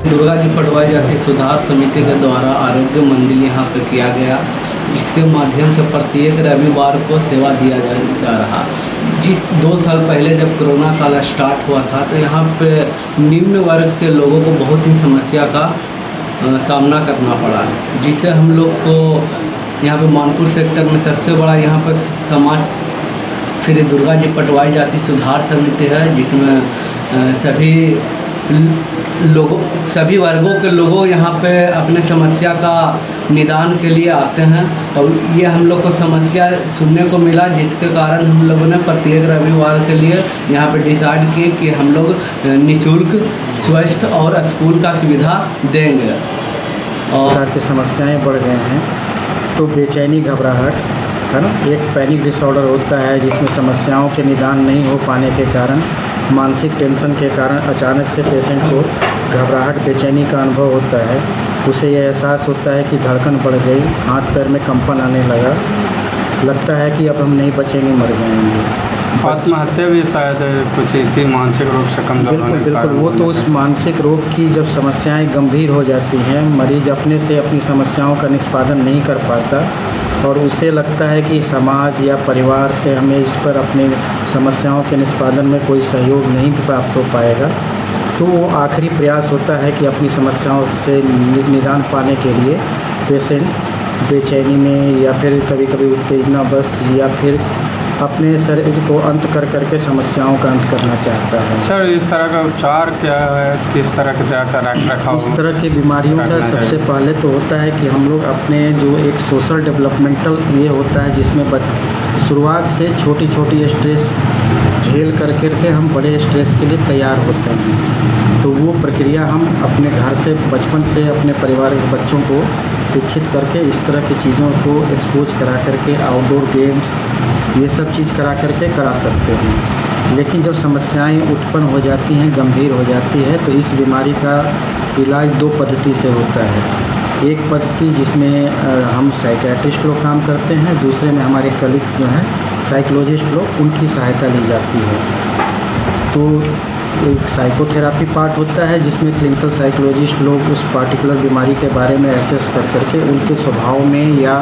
दुर्गा जी पटवाई जाति सुधार समिति के द्वारा आरोग्य मंदिर यहाँ पर किया गया। इसके माध्यम से प्रत्येक रविवार को सेवा दिया जा रहा। जिस 2 साल पहले जब कोरोना काल स्टार्ट हुआ था तो यहाँ पे निम्न वर्ग के लोगों को बहुत ही समस्या का सामना करना पड़ा, जिसे हम लोग को यहाँ पे मानपुर सेक्टर में सबसे बड़ा यहाँ पर समाज श्री दुर्गा जी पटवाई जाति सुधार समिति है, जिसमें सभी वर्गों के लोगों यहाँ पे अपने समस्या का निदान के लिए आते हैं। और ये हम लोग को समस्या सुनने को मिला, जिसके कारण हम लोगों ने प्रत्येक रविवार के लिए यहाँ पे डिसाइड किए कि हम लोग निःशुल्क स्वास्थ्य और स्कूल का सुविधा देंगे। और की समस्याएं बढ़ गए हैं तो बेचैनी, घबराहट है ना, एक पैनिक डिसऑर्डर होता है जिसमें समस्याओं के निदान नहीं हो पाने के कारण, मानसिक टेंशन के कारण अचानक से पेशेंट को घबराहट, बेचैनी का अनुभव होता है। उसे यह एहसास होता है कि धड़कन बढ़ गई, हाथ पैर में कंपन आने लगा, लगता है कि अब हम नहीं बचेंगे, मर जाएंगे। आत्महत्या भी शायद कुछ इसी मानसिक रूप से कमजोर होने के कारण। वो तो उस मानसिक रोग की जब समस्याएं गंभीर हो जाती हैं, मरीज अपने से अपनी समस्याओं का निष्पादन नहीं कर पाता और उसे लगता है कि समाज या परिवार से हमें इस पर अपने समस्याओं के निष्पादन में कोई सहयोग नहीं प्राप्त हो पाएगा, तो वो आखिरी प्रयास होता है कि अपनी समस्याओं से निदान पाने के लिए पेशेंट बेचैनी में या फिर कभी कभी उत्तेजना बस या फिर अपने शरीर को अंत करके समस्याओं का अंत करना चाहता है। सर, इस तरह का उपचार क्या है, किस तरह के रखरखाव? इस तरह की बीमारियों का सबसे पहले तो होता है कि हम लोग अपने जो एक सोशल डेवलपमेंटल ये होता है, जिसमें शुरुआत से छोटी छोटी स्ट्रेस झेल करके हम बड़े स्ट्रेस के लिए तैयार होते हैं। तो वो प्रक्रिया हम अपने घर से बचपन से अपने परिवार के बच्चों को शिक्षित करके इस तरह की चीज़ों को एक्सपोज करा करके, आउटडोर गेम्स ये सब चीज़ करा सकते हैं। लेकिन जब समस्याएं उत्पन्न हो जाती हैं, गंभीर हो जाती है, तो इस बीमारी का इलाज 2 पद्धति से होता है। एक पद्धति जिसमें हम साइकियाट्रिस्ट लोग काम करते हैं, दूसरे में हमारे कलीग्स जो हैं साइकोलॉजिस्ट लोग, उनकी सहायता ली जाती है। तो एक साइकोथेरापी पार्ट होता है जिसमें क्लिनिकल साइकोलॉजिस्ट लोग उस पार्टिकुलर बीमारी के बारे में एसेस करके उनके स्वभाव में या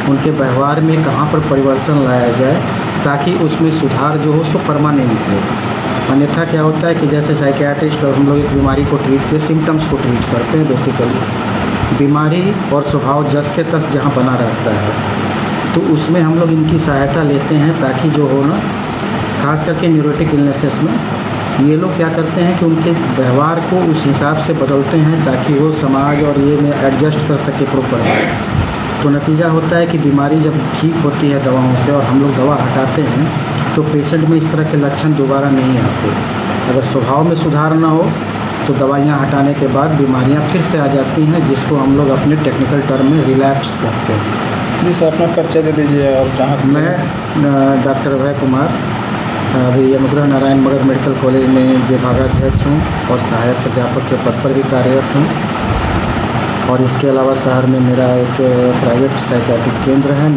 उनके व्यवहार में कहाँ पर परिवर्तन लाया जाए ताकि उसमें सुधार जो हो सो परमानेंट हो। अन्यथा क्या होता है कि जैसे साइकियाट्रिस्ट और हम लोग एक बीमारी को ट्रीट के सिम्टम्स को ट्रीट करते हैं, बेसिकली बीमारी और स्वभाव जस के तस जहाँ बना रहता है, तो उसमें हम लोग इनकी सहायता लेते हैं ताकि जो हो ना, खास करके न्यूरोटिक इलनेसेस में ये लोग क्या करते हैं कि उनके व्यवहार को उस हिसाब से बदलते हैं ताकि वो समाज और ये में एडजस्ट कर सके प्रॉपर। तो नतीजा होता है कि बीमारी जब ठीक होती है दवाओं से और हम लोग दवा हटाते हैं तो पेशेंट में इस तरह के लक्षण दोबारा नहीं आते। अगर स्वभाव में सुधार ना हो तो दवाइयाँ हटाने के बाद बीमारियाँ फिर से आ जाती हैं, जिसको हम लोग अपने टेक्निकल टर्म में रिलैप्स कहते हैं। जी सर, अपना परिचय दे दीजिए। और जहाँ मैं डॉक्टर अभय कुमार अभी अनुग्रह नारायण मगध मेडिकल कॉलेज में विभागाध्यक्ष हूँ और सहायक प्राध्यापक के पद पर भी कार्यरत हूँ। और इसके अलावा शहर में मेरा एक प्राइवेट साइकियाट्रिक केंद्र है।